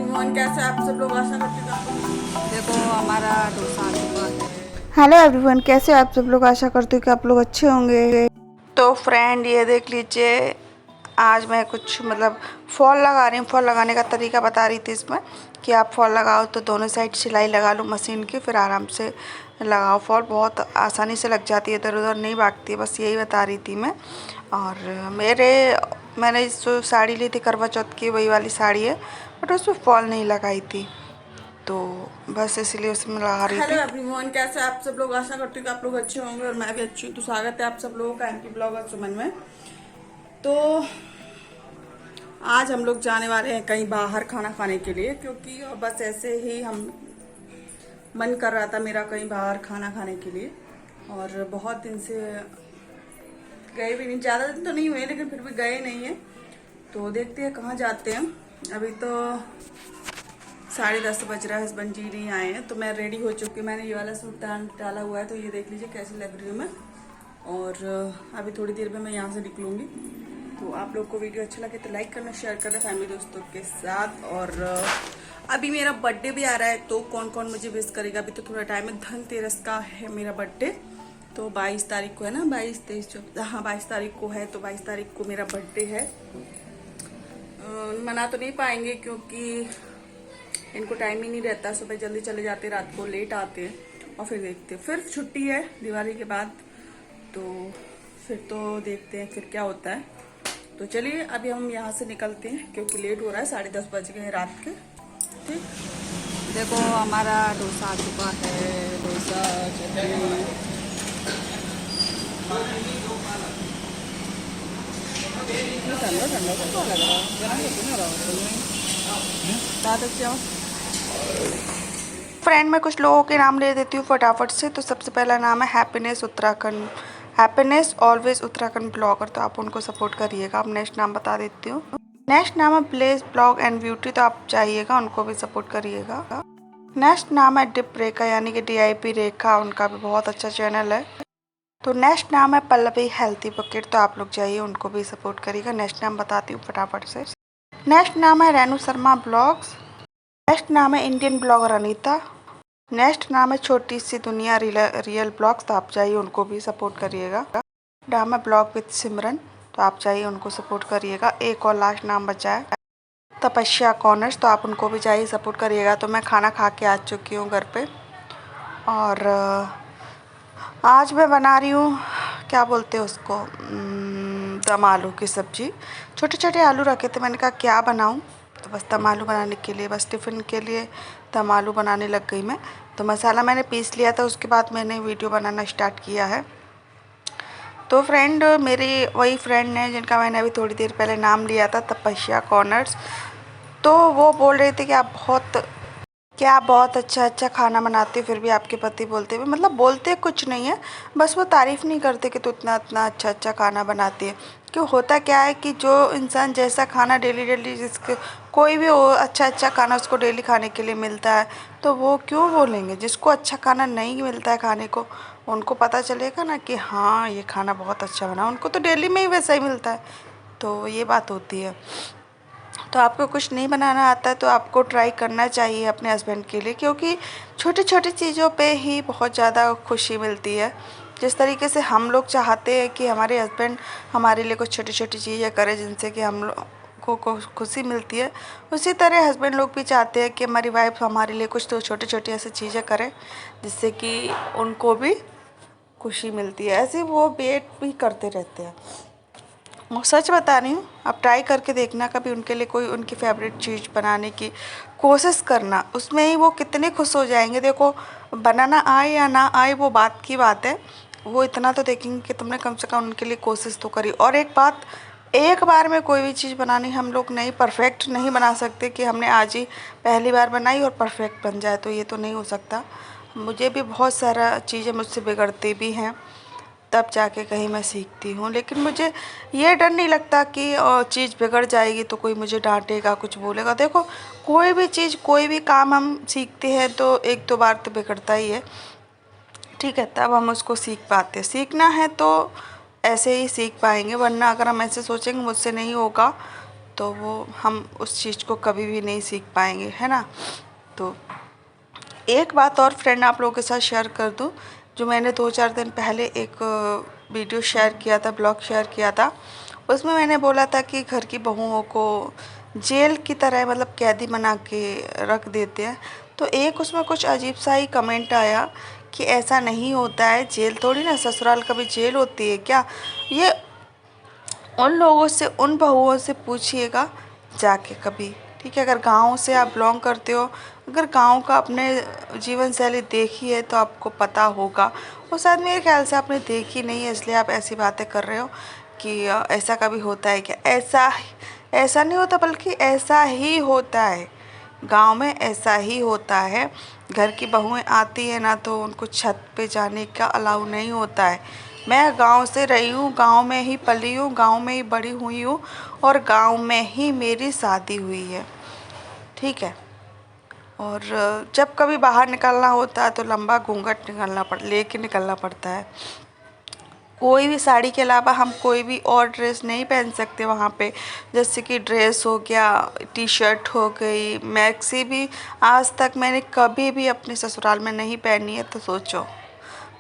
Everyone, कैसे आप सब लोग? आशा करती हूँ देखो हमारा डोसा आ चुका है। हेलो एवरीवन, कैसे हो आप सब लोग? आशा करती हूँ कि आप लोग अच्छे होंगे। तो फ्रेंड, ये देख लीजिए, आज मैं कुछ फॉल लगा रही हूँ। फॉल लगाने का तरीका बता रही थी इसमें कि आप फॉल लगाओ तो दोनों साइड सिलाई लगा लो मशीन की, फिर आराम से लगाओ। फॉल बहुत आसानी से लग जाती है, इधर उधर नहीं भागती है। बस यही बता रही थी मैं। और मैंने जो साड़ी ली थी करवा चौथ की, वही वाली साड़ी है, बट उसमें फॉल नहीं लगाई थी, तो बस इसलिए उसमें लगा रही हेलो थी। एवरीवन, कैसे आप सब लोग? आशा करती हूँ कि आप लोग अच्छे होंगे और मैं भी अच्छी हूँ। तो स्वागत है आप सब लोगों का एमपी ब्लॉगर सुमन में। तो आज हम लोग जाने वाले हैं कहीं बाहर खाना खाने के लिए, क्योंकि बस ऐसे ही हम मन कर रहा था मेरा कहीं बाहर खाना खाने के लिए। और बहुत दिन से गए भी नहीं, ज़्यादा दिन तो नहीं हुए लेकिन फिर भी गए नहीं है। तो देखते हैं कहाँ जाते हैं। अभी तो 10:30 बज रहा है, हस्बैंड जी नहीं आए हैं। तो मैं रेडी हो चुकी हूँ, मैंने ये वाला सूट डाला हुआ है, तो ये देख लीजिए कैसी लग रही हूँ मैं। और अभी थोड़ी देर में मैं यहाँ से निकलूँगी। तो आप लोग को वीडियो अच्छा लगे तो लाइक करना, शेयर करना फैमिली दोस्तों के साथ। और अभी मेरा बर्थडे भी आ रहा है, तो कौन कौन मुझे विश करेगा? अभी तो थोड़ा टाइम है, धनतेरस का है मेरा बर्थडे। तो 22 तारीख को है ना, 22, 23, 24, हाँ 22 तारीख को है। तो 22 तारीख को मेरा बर्थडे है। मना तो नहीं पाएंगे क्योंकि इनको टाइम ही नहीं रहता। सुबह जल्दी चले जाते, रात को लेट आते हैं। और फिर देखते हैं, फिर छुट्टी है दिवाली के बाद, तो फिर तो देखते हैं फिर क्या होता है। तो चलिए अभी हम यहाँ से निकलते हैं क्योंकि लेट हो रहा है, 10:30 बज गए हैं रात के। ठीक, देखो हमारा डोसा आ चुका है। डोसा चटनी ठंडा ठंडा तो लग रहा है, गरम तो नहीं हो रहा है। फ्रेंड, मैं कुछ लोगों के नाम ले देती हूँ फटाफट से। तो सबसे पहला नाम है happiness Uttarakhand, happiness always Uttarakhand blogger, तो आप उनको सपोर्ट करिएगा। अब नेक्स्ट नाम बता देती हूँ। नेक्स्ट नाम है ब्लेस ब्लॉग एंड ब्यूटी, तो आप जाइएगा, उनको भी सपोर्ट करिएगा। नेक्स्ट नाम है डिप रेखा, यानी कि DIP रेखा, उनका भी बहुत अच्छा चैनल है। तो नेक्स्ट नाम है पल्लवी हेल्थी बकेट, तो आप लोग जाइए, उनको भी सपोर्ट करिएगा। नेक्स्ट नाम बताती हूँ फटाफट से। नेक्स्ट नाम है रेनू शर्मा ब्लॉग्स। नेक्स्ट नाम है इंडियन ब्लॉगर अनीता। नेक्स्ट नाम है छोटी सी दुनिया रियल ब्लॉग्स, तो आप जाइए, उनको भी सपोर्ट करिएगा। नाम है ब्लॉग विद सिमरन, तो आप जाइए, उनको सपोर्ट करिएगा। एक और लास्ट नाम बचा है तपस्या कॉर्नर्स, तो आप उनको भी जाइए, सपोर्ट करिएगा। तो मैं खाना खा के आ चुकी हूँ घर पे, और आज मैं बना रही हूँ, क्या बोलते हैं उसको, दम आलू की सब्ज़ी। छोटे छोटे आलू रखे थे, मैंने कहा क्या बनाऊँ, तो बस दम आलू बनाने के लिए, बस टिफ़िन के लिए दम आलू बनाने लग गई मैं। तो मसाला मैंने पीस लिया था, उसके बाद मैंने वीडियो बनाना स्टार्ट किया है। तो फ्रेंड, मेरी वही फ्रेंड है जिनका मैंने अभी थोड़ी देर पहले नाम लिया था, तपस्या कॉर्नर्स। तो वो बोल रहे थे कि आप बहुत अच्छा अच्छा खाना बनाते हो, फिर भी आपके पति बोलते हैं, बोलते कुछ नहीं है, बस वो तारीफ़ नहीं करते कि तू इतना इतना अच्छा अच्छा खाना बनाती है। क्यों, होता क्या है कि जो इंसान जैसा खाना डेली डेली, जिसके कोई भी हो, अच्छा अच्छा खाना उसको डेली खाने के लिए मिलता है, तो वो क्यों बोलेंगे? जिसको अच्छा खाना नहीं मिलता है खाने को, उनको पता चलेगा ना कि हाँ ये खाना बहुत अच्छा बना, उनको तो डेली में ही वैसा ही मिलता है। तो ये बात होती है। तो आपको कुछ नहीं बनाना आता है तो आपको ट्राई करना चाहिए अपने हस्बैंड के लिए, क्योंकि छोटी छोटी चीज़ों पे ही बहुत ज़्यादा खुशी मिलती है। जिस तरीके से हम लोग चाहते हैं कि हमारे हस्बैंड हमारे लिए कुछ छोटी छोटी चीज़ें करें जिनसे कि हम लोग को खुशी मिलती है, उसी तरह हस्बैंड लोग भी चाहते हैं कि हमारी वाइफ हमारे लिए कुछ तो छोटी छोटी ऐसी चीज़ें करें जिससे कि उनको भी खुशी मिलती है। ऐसे वो वेट भी करते रहते हैं। मैं सच बता रही हूँ, आप ट्राई करके देखना कभी, उनके लिए कोई उनकी फेवरेट चीज़ बनाने की कोशिश करना, उसमें ही वो कितने खुश हो जाएंगे। देखो, बनाना आए या ना आए वो बात की बात है, वो इतना तो देखेंगे कि तुमने कम से कम उनके लिए कोशिश तो करी। और एक बात, एक बार में कोई भी चीज़ बनानी हम लोग नहीं, परफेक्ट नहीं बना सकते कि हमने आज ही पहली बार बनाई और परफेक्ट बन जाए, तो ये तो नहीं हो सकता। मुझे भी बहुत सारा चीज़ें मुझसे बिगड़ती भी हैं, तब जाके कहीं मैं सीखती हूँ। लेकिन मुझे ये डर नहीं लगता कि चीज़ बिगड़ जाएगी तो कोई मुझे डांटेगा, कुछ बोलेगा। देखो, कोई भी चीज़, कोई भी काम हम सीखते हैं तो एक दो बार तो बिगड़ता ही है, ठीक है, तब हम उसको सीख पाते हैं। सीखना है तो ऐसे ही सीख पाएंगे, वरना अगर हम ऐसे सोचेंगे मुझसे नहीं होगा तो वो हम उस चीज़ को कभी भी नहीं सीख पाएंगे, है ना। तो एक बात और फ्रेंड आप लोगों के साथ शेयर कर दूं, जो मैंने 2-4 दिन पहले एक वीडियो शेयर किया था, ब्लॉग शेयर किया था। उसमें मैंने बोला था कि घर की बहुओं को जेल की तरह मतलब कैदी बना के रख देते हैं। तो एक उसमें कुछ अजीब सा ही कमेंट आया कि ऐसा नहीं होता है, जेल थोड़ी ना, ससुराल कभी जेल होती है क्या। ये उन लोगों से, उन बहुओं से पूछिएगा जाके कभी, ठीक है। अगर गांव से आप बिलोंग करते हो, अगर गांव का अपने जीवन शैली देखी है तो आपको पता होगा। और शायद मेरे ख्याल से आपने देखी नहीं है, इसलिए आप ऐसी बातें कर रहे हो कि ऐसा कभी होता है क्या। ऐसा नहीं होता, बल्कि ऐसा ही होता है। गांव में ऐसा ही होता है। घर की बहुएं आती है ना, तो उनको छत पे जाने का अलाउ नहीं होता है। मैं गांव से रही हूँ, गांव में ही पली हूँ, गांव में ही बड़ी हुई हूँ और गांव में ही मेरी शादी हुई है, ठीक है। और जब कभी बाहर निकलना होता है तो लंबा घूंघट लेके निकलना पड़ता है। कोई भी साड़ी के अलावा हम कोई भी और ड्रेस नहीं पहन सकते वहाँ पे। जैसे कि ड्रेस हो गया, टी शर्ट हो गई, मैक्सी भी आज तक मैंने कभी भी अपने ससुराल में नहीं पहनी है। तो सोचो,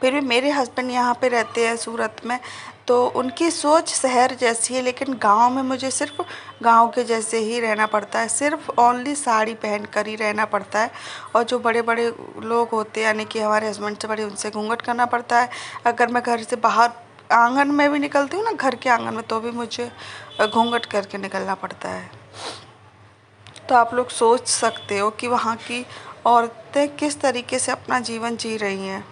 फिर भी मेरे हस्बैंड यहाँ पे रहते हैं सूरत में, तो उनकी सोच शहर जैसी है, लेकिन गांव में मुझे सिर्फ गांव के जैसे ही रहना पड़ता है। सिर्फ ओनली साड़ी पहन कर ही रहना पड़ता है। और जो बड़े बड़े लोग होते हैं, यानी कि हमारे हस्बैंड से बड़े, उनसे घूंघट करना पड़ता है। अगर मैं घर से बाहर आंगन में भी निकलती हूँ ना, घर के आंगन में, तो भी मुझे घूंघट करके निकलना पड़ता है। तो आप लोग सोच सकते हो कि वहाँ की औरतें किस तरीके से अपना जीवन जी रही हैं।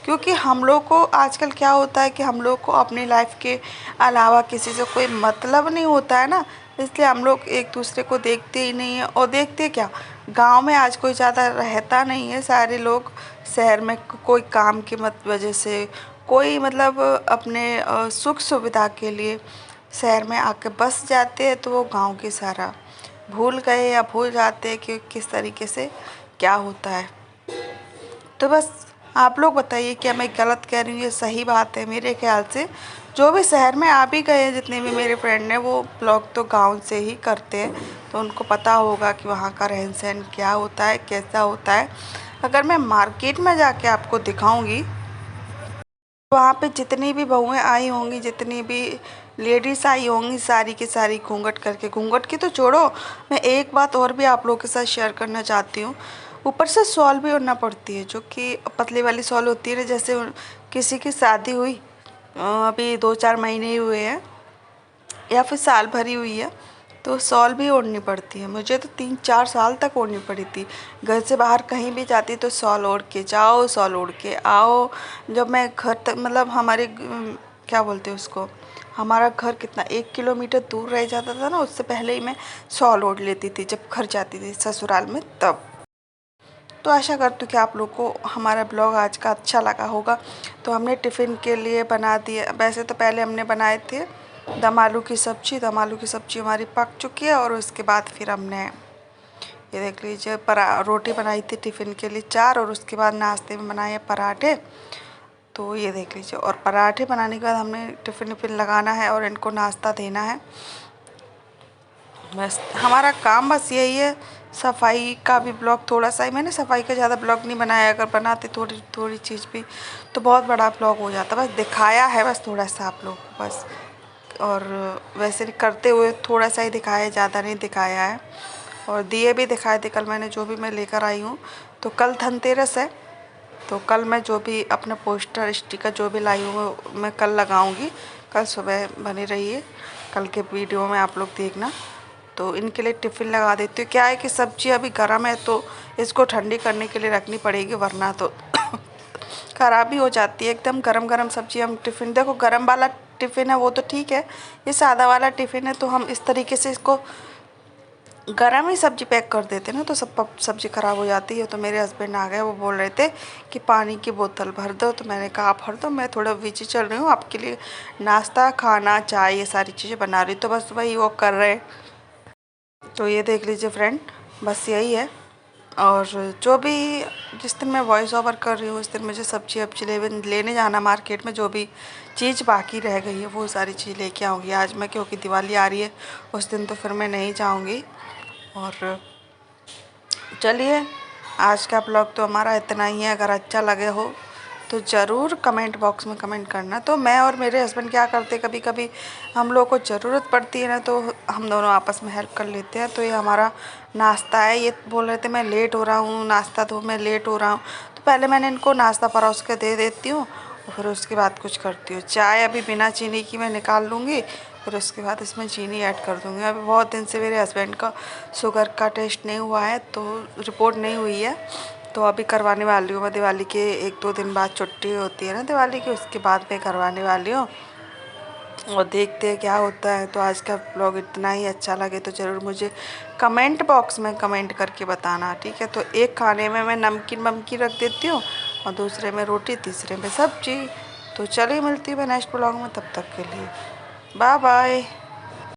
क्योंकि हम लोग को आजकल क्या होता है कि हम लोग को अपनी लाइफ के अलावा किसी से कोई मतलब नहीं होता है ना, इसलिए हम लोग एक दूसरे को देखते ही नहीं है। और देखते क्या, गांव में आज कोई ज़्यादा रहता नहीं है, सारे लोग शहर में कोई काम की वजह से, कोई मतलब अपने सुख सुविधा के लिए शहर में आके बस जाते हैं। तो वो गांव के सारा भूल गए या भूल जाते हैं कि किस तरीके से क्या होता है। तो बस आप लोग बताइए, क्या मैं गलत कह रही हूँ, ये सही बात है। मेरे ख्याल से जो भी शहर में आ भी गए हैं, जितने भी मेरे फ्रेंड हैं, वो ब्लॉग तो गांव से ही करते हैं, तो उनको पता होगा कि वहाँ का रहन सहन क्या होता है, कैसा होता है। अगर मैं मार्केट में जाके आपको दिखाऊंगी, वहाँ पे जितनी भी बहुएं आई होंगी, जितनी भी लेडीज़ आई होंगी, सारी की सारी घूंघट करके, घूंघट की तो छोड़ो, मैं एक बात और भी आप लोगों के साथ शेयर करना चाहती हूँ। ऊपर से शॉल भी ओढ़ना पड़ती है, जो कि पतली वाली शॉल होती है ना। जैसे किसी की शादी हुई, अभी 2-4 महीने ही हुए हैं या फिर साल भरी हुई है, तो शॉल भी ओढ़नी पड़ती है। मुझे तो 3-4 साल तक ओढ़नी पड़ी थी। घर से बाहर कहीं भी जाती तो शॉल ओढ़ के जाओ, शॉल ओढ़ के आओ। जब मैं घर तक, मतलब हमारे क्या बोलते हैं उसको, हमारा घर कितना 1 किलोमीटर दूर रह जाता था ना, उससे पहले ही मैं शॉल ओढ़ लेती थी जब घर जाती थी ससुराल में तब। तो आशा करती हूँ कि आप लोग को हमारा ब्लॉग आज का अच्छा लगा होगा। तो हमने टिफ़िन के लिए बना दिया, वैसे तो पहले हमने बनाए थे दम आलू की सब्ज़ी। दम आलू की सब्ज़ी हमारी पक चुकी है, और उसके बाद फिर हमने ये देख लीजिए रोटी बनाई थी टिफ़िन के लिए 4, और उसके बाद नाश्ते में बनाए पराठे। तो ये देख लीजिए, और पराठे बनाने के बाद हमने टिफ़िन विफ़िन लगाना है और इनको नाश्ता देना है। बस हमारा काम बस यही है। सफाई का भी ब्लॉग थोड़ा सा ही, मैंने सफाई का ज़्यादा ब्लॉग नहीं बनाया। अगर बनाते थोड़ी थोड़ी चीज़ भी तो बहुत बड़ा ब्लॉग हो जाता। बस दिखाया है बस थोड़ा सा आप लोग को बस, और वैसे करते हुए थोड़ा सा ही दिखाया है, ज़्यादा नहीं दिखाया है। और दिए भी दिखाए थे कल मैंने, जो भी मैं लेकर आई हूँ। तो कल धनतेरस है, तो कल मैं जो भी अपना पोस्टर स्टिकर जो भी लाई हूँ मैं कल लगाऊंगी। कल सुबह बने रहिए, कल के वीडियो में आप लोग देखना। तो इनके लिए टिफ़िन लगा देती हूँ। क्या है कि सब्ज़ी अभी गर्म है, तो इसको ठंडी करने के लिए रखनी पड़ेगी, वरना तो ख़राब ही हो जाती है। एकदम गरम गरम सब्ज़ी हम टिफ़िन, देखो गरम वाला टिफ़िन है वो तो ठीक है, ये सादा वाला टिफ़िन है, तो हम इस तरीके से इसको गरम ही सब्ज़ी पैक कर देते हैं ना, तो सब सब्ज़ी ख़राब हो जाती है। तो मेरे हस्बैंड आ गए, वो बोल रहे थे कि पानी की बोतल भर दो। तो मैंने कहा आप भर दो, मैं थोड़ा बिजी चल रही हूँ, आपके लिए नाश्ता, खाना, चाय, ये सारी चीज़ें बना रही हूँ। तो बस वही वो कर रहे हैं। तो ये देख लीजिए फ्रेंड, बस यही है। और जो भी जिस दिन मैं वॉइस ओवर कर रही हूँ उस दिन मुझे सब्जी वब्जी लेने जाना मार्केट में, जो भी चीज़ बाकी रह गई है वो सारी चीज़ लेके आऊँगी आज मैं, क्योंकि दिवाली आ रही है उस दिन तो फिर मैं नहीं जाऊँगी। और चलिए आज का ब्लॉग तो हमारा इतना ही है। अगर अच्छा लगे हो तो ज़रूर कमेंट बॉक्स में कमेंट करना। तो मैं और मेरे हस्बैंड क्या करते, कभी कभी हम लोग को ज़रूरत पड़ती है ना तो हम दोनों आपस में हेल्प कर लेते हैं। तो ये हमारा नाश्ता है। ये बोल रहे थे मैं लेट हो रहा हूँ नाश्ता, तो मैं लेट हो रहा हूँ तो पहले मैंने इनको नाश्ता परोस के दे देती हूँ और फिर उसके बाद कुछ करती हूँ। चाय अभी बिना चीनी की मैं निकाल लूँगी, फिर उसके बाद इसमें चीनी ऐड कर दूँगी। अभी बहुत दिन से मेरे हस्बैंड का शुगर का टेस्ट नहीं हुआ है, तो रिपोर्ट नहीं हुई है, तो अभी करवाने वाली हूँ मैं। दिवाली के 1-2 दिन बाद छुट्टी होती है ना दिवाली की, उसके बाद मैं करवाने वाली हूँ और देखते हैं क्या होता है। तो आज का ब्लॉग इतना ही। अच्छा लगे तो ज़रूर मुझे कमेंट बॉक्स में कमेंट करके बताना, ठीक है। तो एक खाने में मैं नमकीन रख देती हूँ और दूसरे में रोटी, तीसरे में सब्जी। तो चलिए मिलती हूँ मैं नेक्स्ट ब्लॉग में, तब तक के लिए बाय बाय।